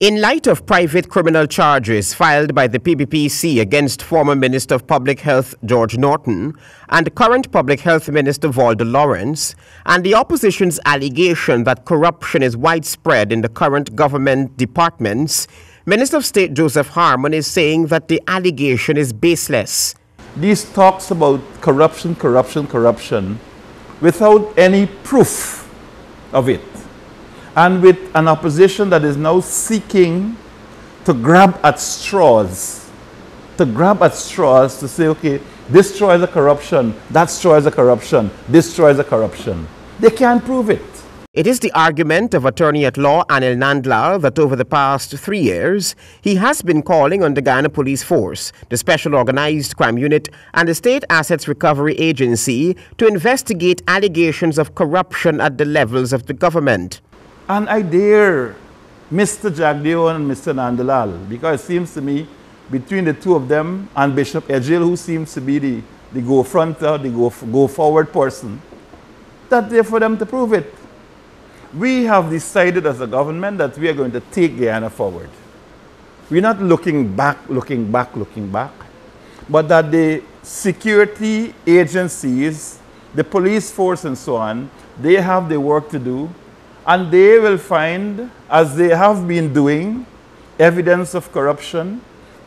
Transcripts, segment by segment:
In light of private criminal charges filed by the PBPC against former Minister of Public Health George Norton and current Public Health Minister Walter Lawrence, and the opposition's allegation that corruption is widespread in the current government departments, Minister of State Joseph Harmon is saying that the allegation is baseless. These talks about corruption without any proof of it. And with an opposition that is now seeking to grab at straws, to say, okay, this straw is a corruption, that straw is a corruption, this straw is a corruption. They can't prove it. It is the argument of attorney-at-law Anil Nandlal that over the past 3 years, he has been calling on the Guyana Police Force, the Special Organized Crime Unit, and the State Assets Recovery Agency to investigate allegations of corruption at the levels of the government. And I dare Mr. Jagdeo and Mr. Nandlal, because it seems to me between the two of them and Bishop Ejil, who seems to be the go-fronter, the go-forward person, that they're for them to prove it. We have decided as a government that we are going to take Guyana forward. We're not looking back, but that the security agencies, the police force and so on, they have their work to do. And they will find, as they have been doing, evidence of corruption,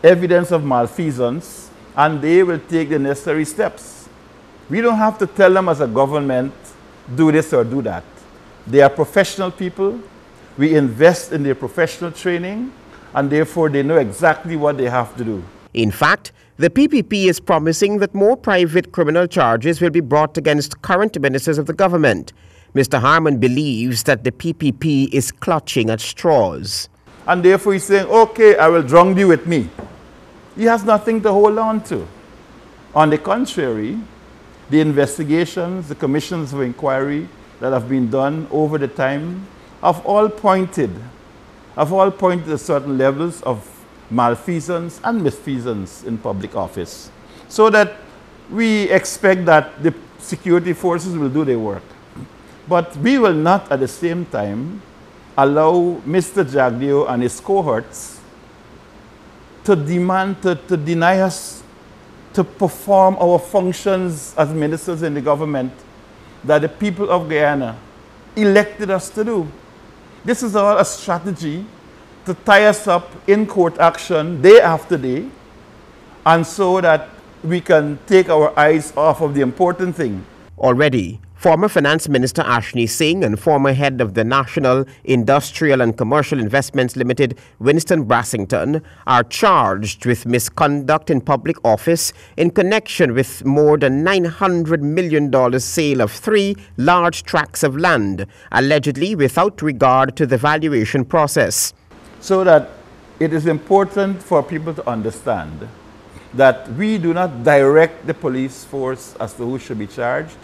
evidence of malfeasance, and they will take the necessary steps. We don't have to tell them as a government, do this or do that. They are professional people. We invest in their professional training, and therefore they know exactly what they have to do. In fact, the PPP is promising that more private criminal charges will be brought against current ministers of the government. Mr. Harmon believes that the PPP is clutching at straws. And therefore he's saying, okay, I will drown you with me. He has nothing to hold on to. On the contrary, the investigations, the commissions of inquiry that have been done over the time have all pointed to certain levels of malfeasance and misfeasance in public office. So that we expect that the security forces will do their work. But we will not at the same time allow Mr. Jagdeo and his cohorts to deny us to perform our functions as ministers in the government that the people of Guyana elected us to do. This is all a strategy to tie us up in court action day after day, and so that we can take our eyes off of the important thing. Already, former Finance Minister Ashni Singh and former head of the National Industrial and Commercial Investments Limited, Winston Brassington, are charged with misconduct in public office in connection with more than $900 million sale of 3 large tracts of land, allegedly without regard to the valuation process. So that it is important for people to understand that we do not direct the police force as to who should be charged.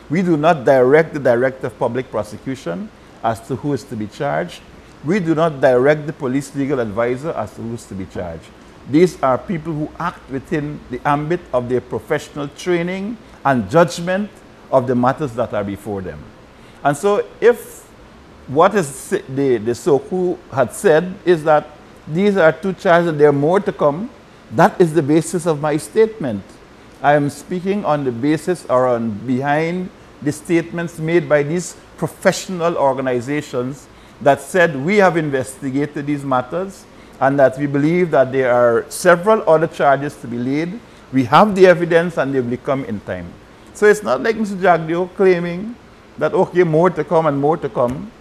We do not direct the Director of Public Prosecution as to who is to be charged. We do not direct the police legal advisor as to who is to be charged. These are people who act within the ambit of their professional training and judgment of the matters that are before them. And so if what is the Soku had said is that these are 2 charges and there are more to come, that is the basis of my statement. I am speaking on the basis or on behind the statements made by these professional organizations that said we have investigated these matters and that we believe that there are several other charges to be laid. We have the evidence and they will come in time. So it's not like Mr. Jagdeo claiming that, okay, more to come and more to come.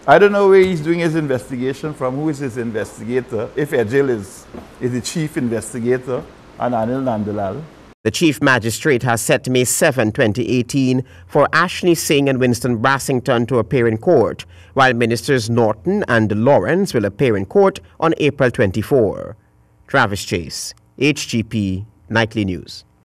I don't know where he's doing his investigation from, who is his investigator, if Ejil is the chief investigator, and Anil Nandlal. The Chief Magistrate has set May 7, 2018 for Ashni Singh and Winston Brassington to appear in court, while Ministers Norton and Lawrence will appear in court on April 24. Travis Chase, HGP Nightly News.